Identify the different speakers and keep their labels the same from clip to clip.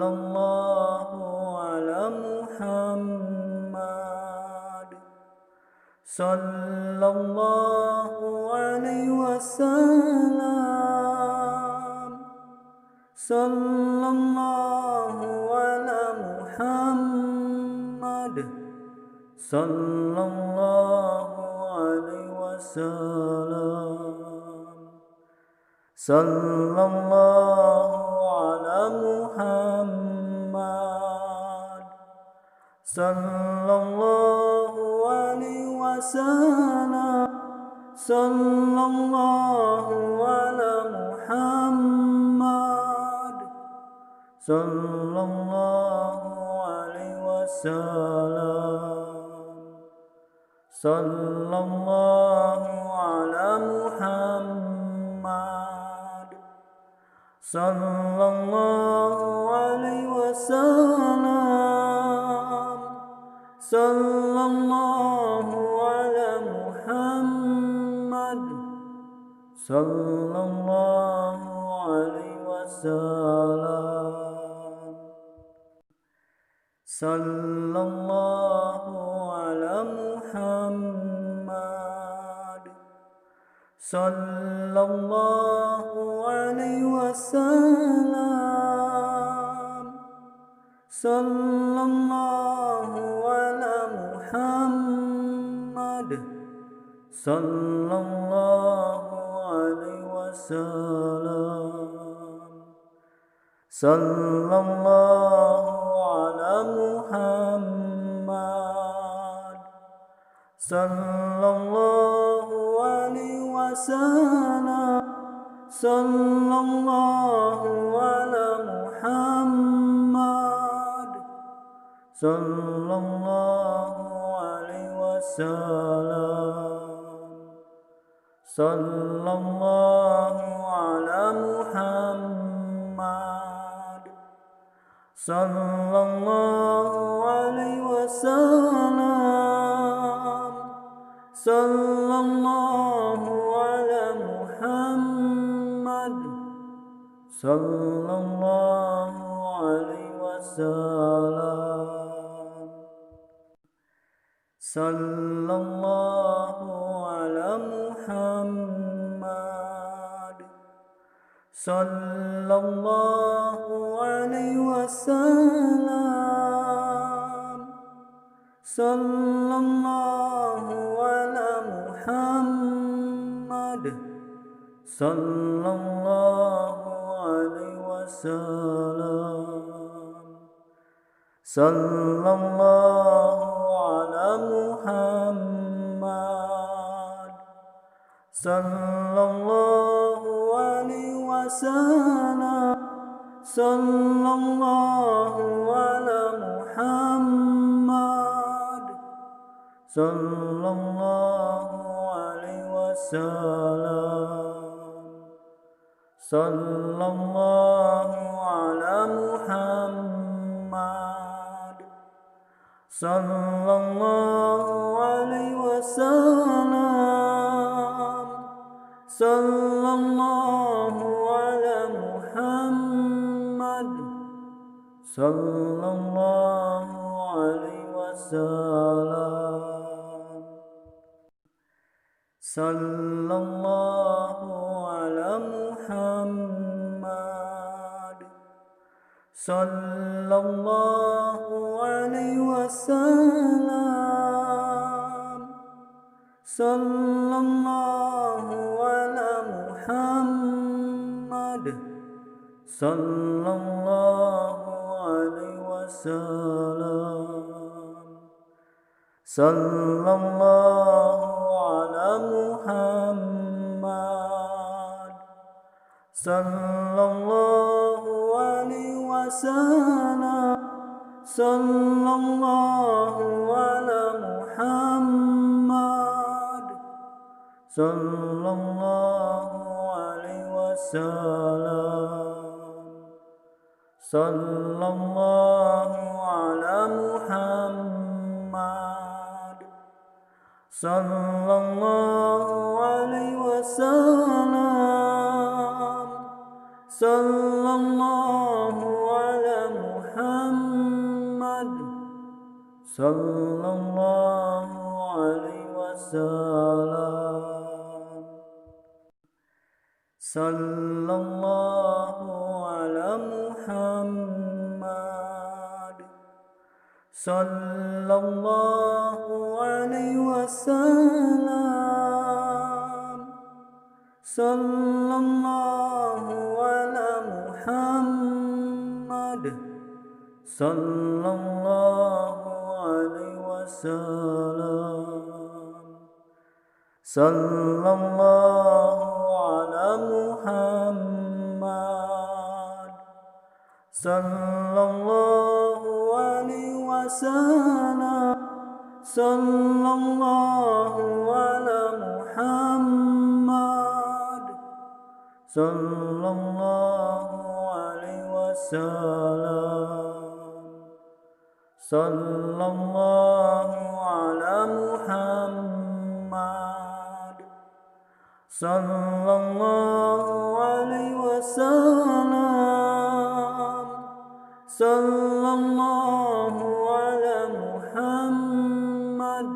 Speaker 1: Sallallahu ala Muhammad. Sallallahu alaihi wasallam. Sallallahu ala Muhammad. Sallallahu alaihi wasallam. Sallallahu ala Muhammad. Sallallahu alaihi wasallam. Sallallahu ala Muhammad. Sallallahu alaihi wasallam. Sallallahu ala Muhammad. Sallallahu alaihi wasallam. Sallallahu ala Muhammad. Sallallahu alaihi wasallam. Sallallahu ala Muhammad. Sallallahu alaihi wasallam. Sallallahu ala Muhammad. Sallallahu alaihi wasallam. Sallallahu ala Muhammad. Sallallahu alaihi wasallam. Sallallahu ala Muhammad. Sallallahu alaihi wasallam. Sallallahu ala Muhammad. Sallallahu alaihi wasallam. Sallallahu ala Muhammad. Sallallahu alaihi wasallam. Sallallahu ala Muhammad. Sallallahu alaihi wasallam. Sallallahu ala Muhammad. Sallallahu alaihi wasallam. Sallallahu ala Muhammad. Sallallahu alaihi wasallam. Sallallahu ala Muhammad. Sallallahu alaihi wasallam. Sallallahu ala Muhammad. Sallallahu alaihi wasallam. Sallallahu ala Muhammad. Sallallahu alaihi wasallam. Sallallahu ala Muhammad. Sallallahu alaihi wasallam. Sallallahu ala Muhammad. Sallallahu alaihi wasallam. Sallallahu ala Muhammad. Sallallahu alaihi wasallam. Sallallahu ala Muhammad. Sallallahu alaihi wasallam. Sallallahu ala Muhammad. sallallahu alaihi wasallam, sallallahu ala Muhammad, sallallahu alaihi wasallam, sallallahu ala Muhammad, sallallahu alaihi wasallam, sallallahu ala Muhammad, sallallahu alaihi wasallam, sallallahu ala Muhammad, sallallahu alaihi wasallam, sallallahu ala Muhammad, sallallahu alaihi wasallam, sallallahu ala Muhammad, sallallahu alaihi wasallam, sallallahu ala Muhammad,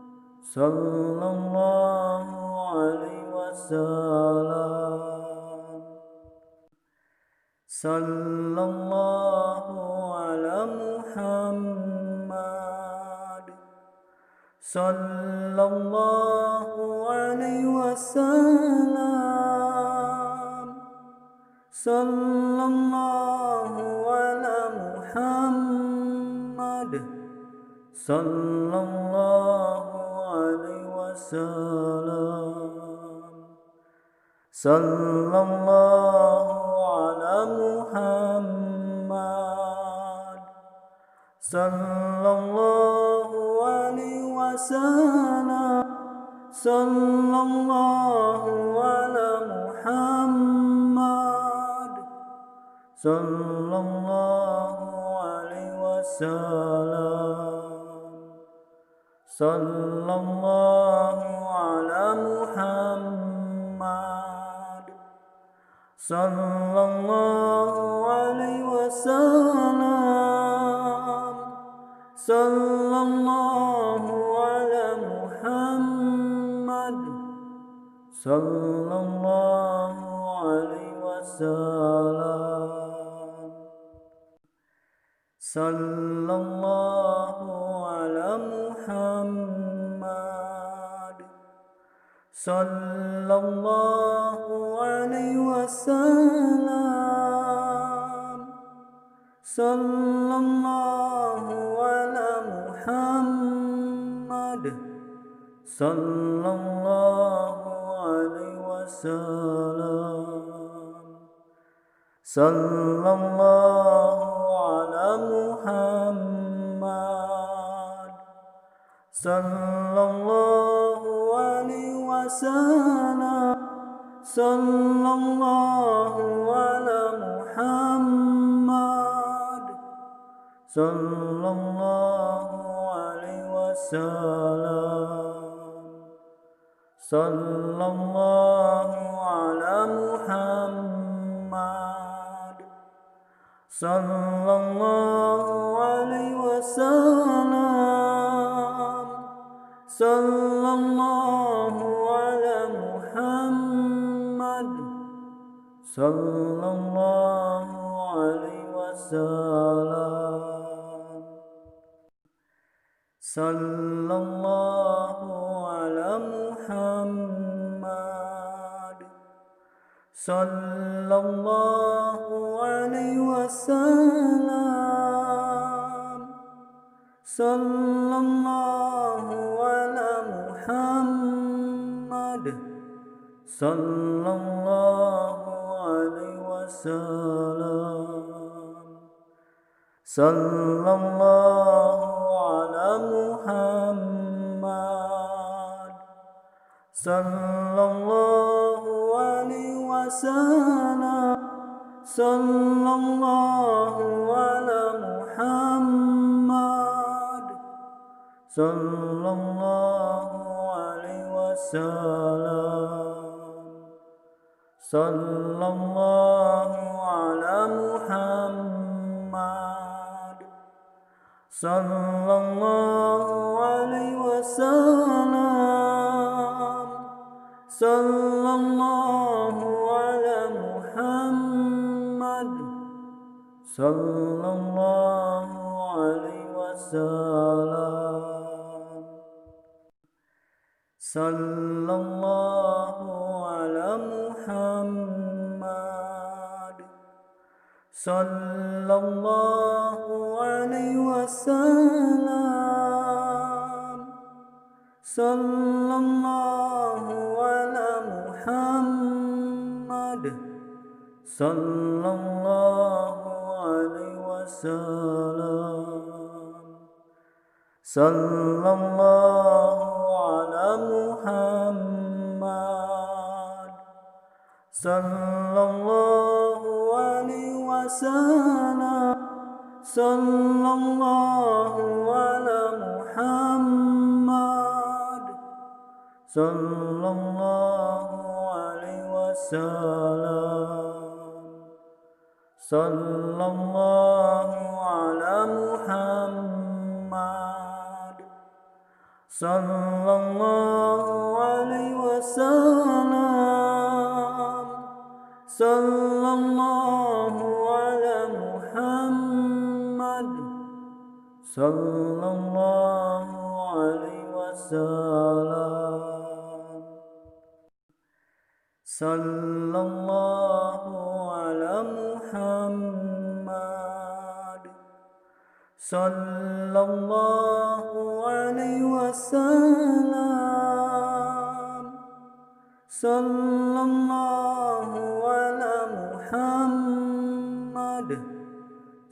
Speaker 1: sallallahu alaihi wasallam, sallallahu ala Muhammad, sallallahu alaihi wasallam, sallallahu ala Muhammad, sallallahu alaihi wasallam, sallallahu ala Muhammad, sallallahu alaihi wasallam, sallallahu ala Muhammad, sallallahu alaihi wasallam, sallallahu ala Muhammad, sallallahu alaihi wasallam, sallallahu ala Muhammad, sallallahu alaihi wasallam, sallallahu ala Muhammad, sallallahu alaihi wasallam, sallallahu ala Muhammad, sallallahu alaihi wasallam, sallallahu ala Muhammad, sallallahu alaihi wasallam, sallallahu ala Muhammad, sallallahu alaihi wasallam, sallallahu ala Muhammad, sallallahu alaihi wasallam, sallallahu ala Muhammad, sallallahu alaihi wasallam, sallallahu ala Muhammad, sallallahu alaihi wasallam, sallallahu ala Muhammad, sallallahu alaihi wasallam, sallallahu ala Muhammad, sallallahu alaihi wasallam, sallallahu ala Muhammad, sallallahu wasallam. Sallallahu ala Muhammad. Sallallahu alaihi wasallam. Sallallahu ala Muhammad. Sallallahu alaihi wasallam. Sallallahu ala Muhammad. Sallallahu alaihi wasallam. Sallallahu ala Muhammad. Sallallahu alaihi wasallam. Sallallahu ala Muhammad. Sallallahu alaihi wasallam. Sallallahu ala Muhammad. Sallallahu alaihi wasallam. Sallallahu ala Muhammad. Sallallahu alaihi wasallam. Sallallahu ala Muhammad. Sallallahu alaihi wasallam. Sallallahu ala Muhammad. Sallallahu alaihi wasallam. Sallallahu ala Muhammad.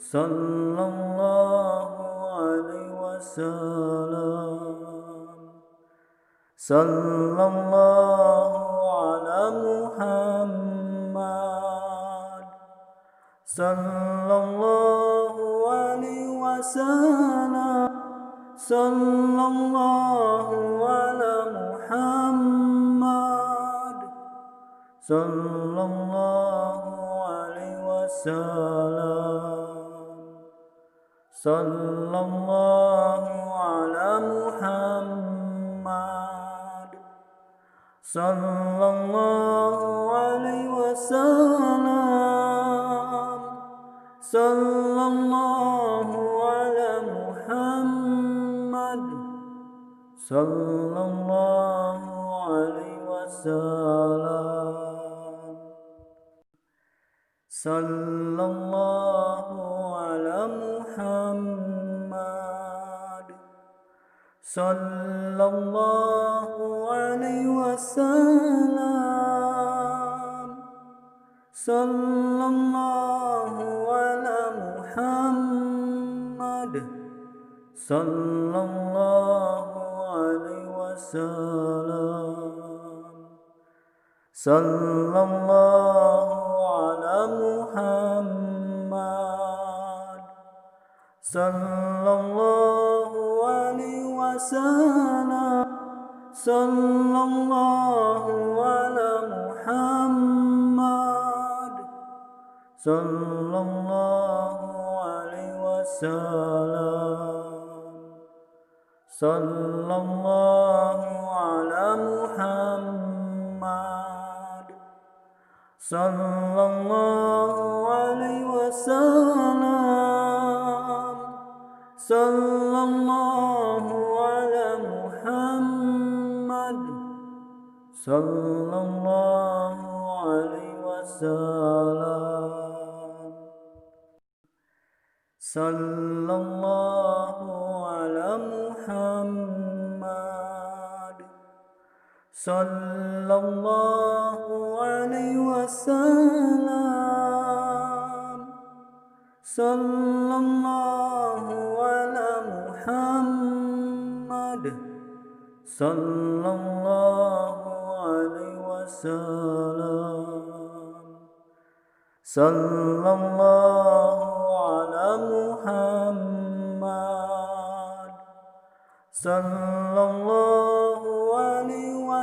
Speaker 1: Sallallahu alaihi wasallam. Sallallahu ala Muhammad. Sallallahu alaihi wasallam. Sallallahu ala Muhammad. Sallallahu alaihi wasallam. Sallallahu ala Muhammad. Sallallahu alaihi wasallam. Sallallahu ala Muhammad. Sallallahu alaihi wasallam. Sallallahu ala Muhammad. Sallallahu alaihi wasallam. Sallallahu ala Muhammad. Sallallahu alaihi wasallam. Sallallahu ala Muhammad. Sallallahu alaihi wasallam. Sallallahu ala Muhammad. Sallallahu alaihi wasallam. Sallallahu ala Muhammad. Sallallahu alaihi wasallam. Sallallahu ala Muhammad. Sallallahu alaihi wasallam. Sallallahu ala Muhammad. Sallallahu alaihi wasallam. Sallallahu ala Muhammad. Sallallahu alaihi wasallam. Sallallahu ala Muhammad. Sallallahu alaihi wasallam.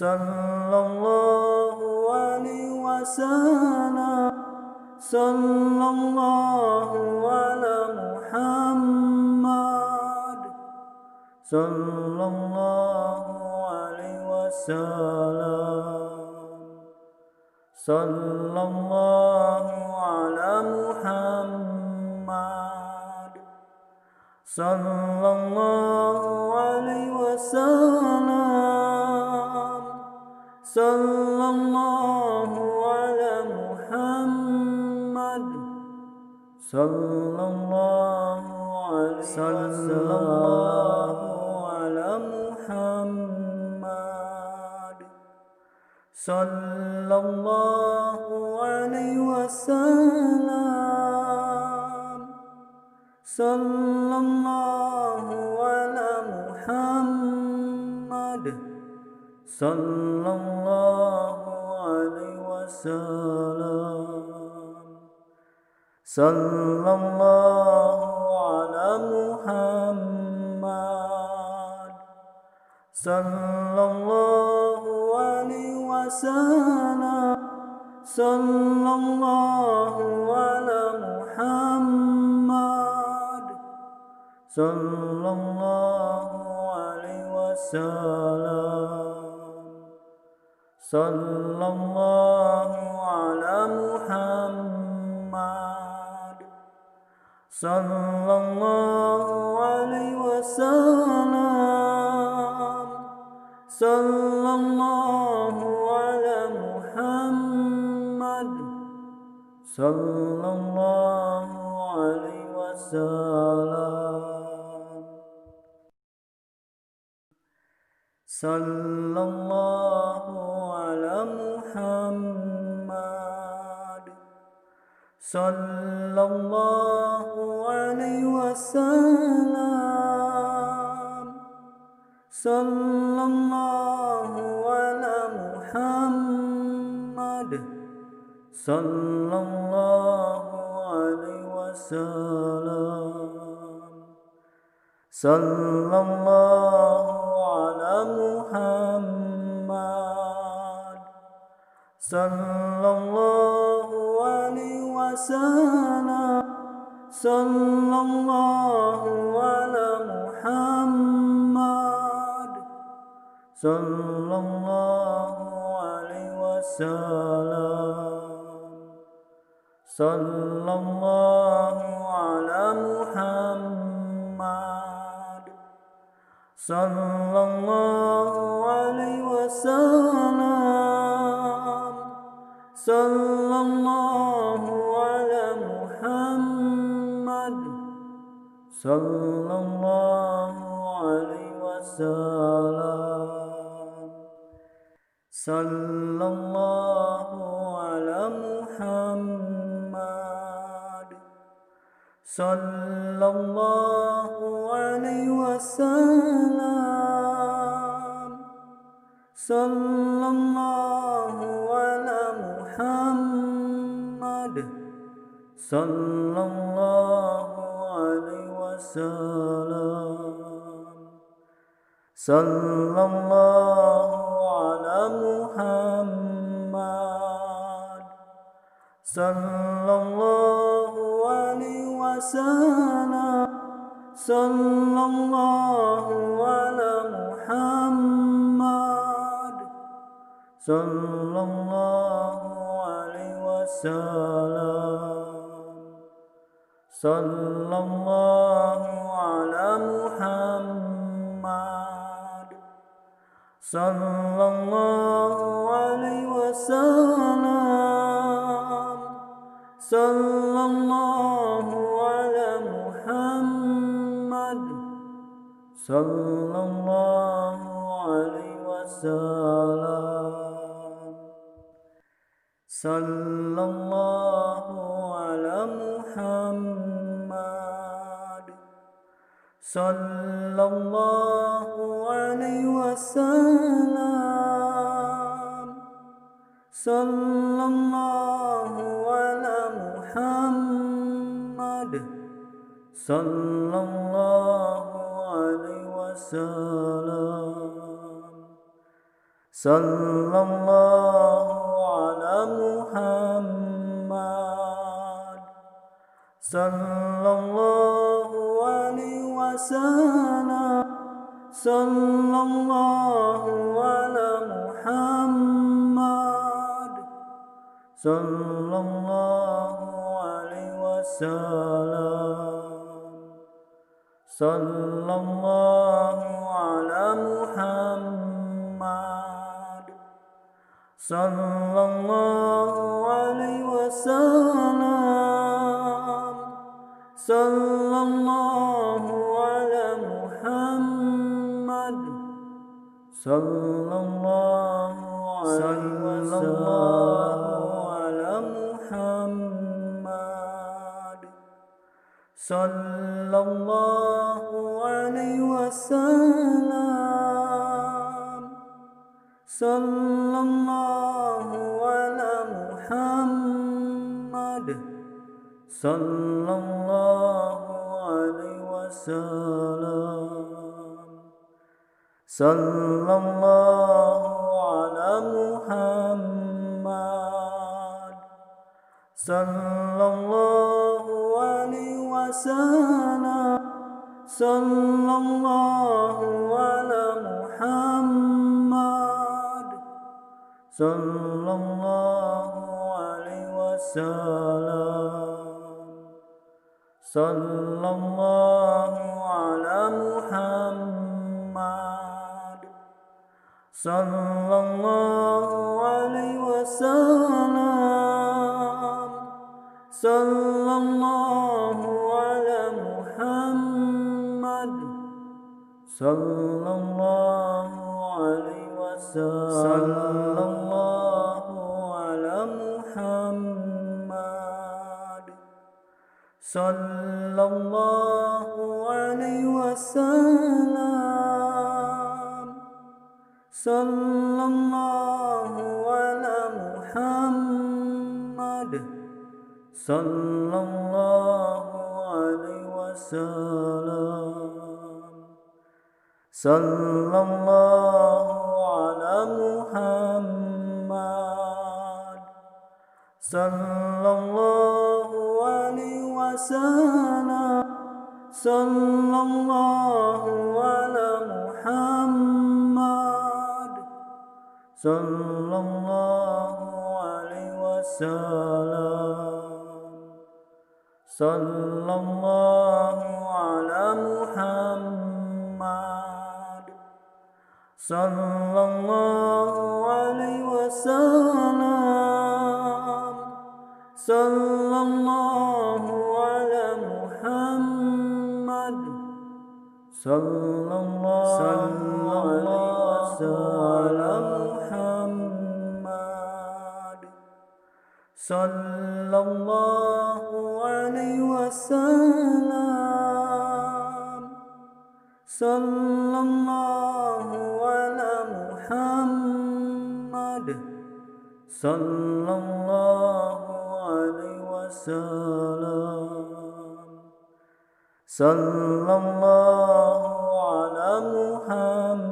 Speaker 1: sallallahu alaihi wasallam, sallallahu ala Muhammad, sallallahu alaihi wasallam, sallallahu ala Muhammad, sallallahu alaihi wasallam, sallallahu ala Muhammad, sallallahu alaihi wasallam, sallallahu alaihi wasallam, sallallahu ala Muhammad, sallallahu alaihi wasallam, sallallahu ala Muhammad, sallallahu alaihi wasallam, sallallahu ala Muhammad, sallallahu alaihi wasallam, sallallahu ala Muhammad, sallallahu alaihi wasallam, sallallahu ala Muhammad, sallallahu alaihi wasallam, sallallahu ala Muhammad, sallallahu alaihi wasallam, sallallahu ala Muhammad, sallallahu alaihi wasallam, sallallahu ala Muhammad, sallallahu alaihi wasallam, sallallahu ala Muhammad, sallallahu alaihi wasallam, sallallahu ala Muhammad, sallallahu alaihi wasallam, sallallahu ala Muhammad, sallallahu alaihi wasallam, sallallahu ala Muhammad, sallallahu alaihi wasallam, sallallahu ala Muhammad, sallallahu alaihi wasallam, sallallahu ala Muhammad, sallallahu alaihi wasallam, sallallahu ala Muhammad, sallallahu alaihi wasallam, sallallahu ala Muhammad, sallallahu alaihi wasallam, sallallahu ala Muhammad, sallallahu alaihi wasallam, sallallahu ala Muhammad, sallallahu alaihi wasallam, sallallahu ala Muhammad, sallallahu alaihi wasallam, sallallahu ala Muhammad, sallallahu alaihi wasallam, sallallahu ala Muhammad, sallallahu alaihi wasallam, sallallahu ala Muhammad, sallallahu alaihi wasallam, sallallahu ala Muhammad, sallallahu alaihi wasallam, sallallahu alaihi wasallam, sallallahu ala Muhammad, sallallahu alaihi wasallam, sallallahu ala Muhammad, sallallahu alaihi wasallam, sallallahu ala Muhammad, sallallahu alaihi wasallam, sallallahu ala Muhammad, sallallahu alaihi wasallam, sallallahu ala Muhammad, sallallahu alaihi wasallam, sallallahu ala Muhammad, sallallahu alaihi wasallam, sallallahu ala Muhammad, sallallahu alaihi wasallam, sallallahu ala Muhammad, sallallahu alaihi wasallam, sallallahu ala Muhammad, sallallahu alaihi wasallam, sallallahu ala Muhammad, sallallahu alaihi wasallam, sallallahu ala Muhammad, sallallahu ala Muhammad, sallallahu alaihi wasallam, sallallahu ala Muhammad, sallallahu alaihi wasallam, sallallahu ala Muhammad,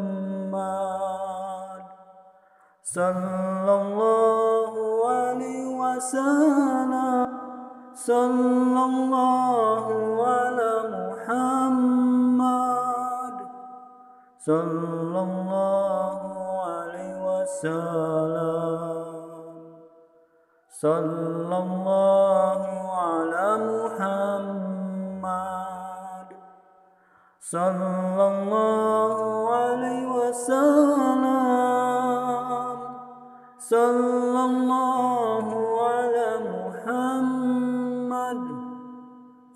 Speaker 1: sallallahu alaihi wasallam, sallallahu ala Muhammad, sallallahu alaihi wasallam, sallallahu ala Muhammad, sallallahu alaihi wasallam, sallallahu ala Muhammad,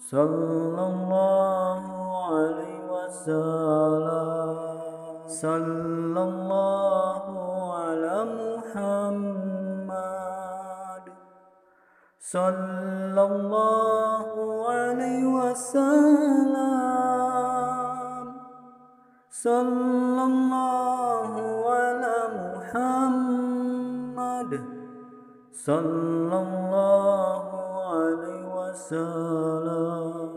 Speaker 1: sallallahu alaihi wasallam, sallallahu ala Muhammad, sallallahu alaihi wasallam, sallallahu ala Muhammad, sallallahu alaihi wasallam,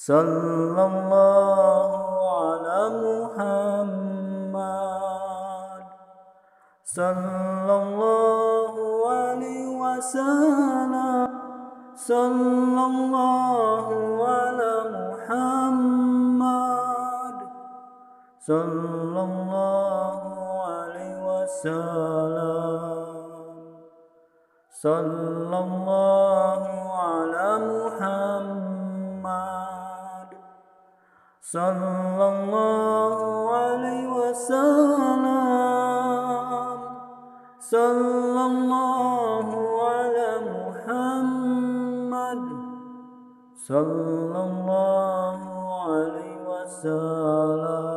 Speaker 1: sallallahu ala Muhammad, sallallahu alaihi wasallam, sallallahu ala Muhammad, sallallahu alaihi wasallam, sallallahu ala Muhammad, sallallahu alaihi wasallam, sallallahu ala Muhammad, sallallahu alaihi wasallam.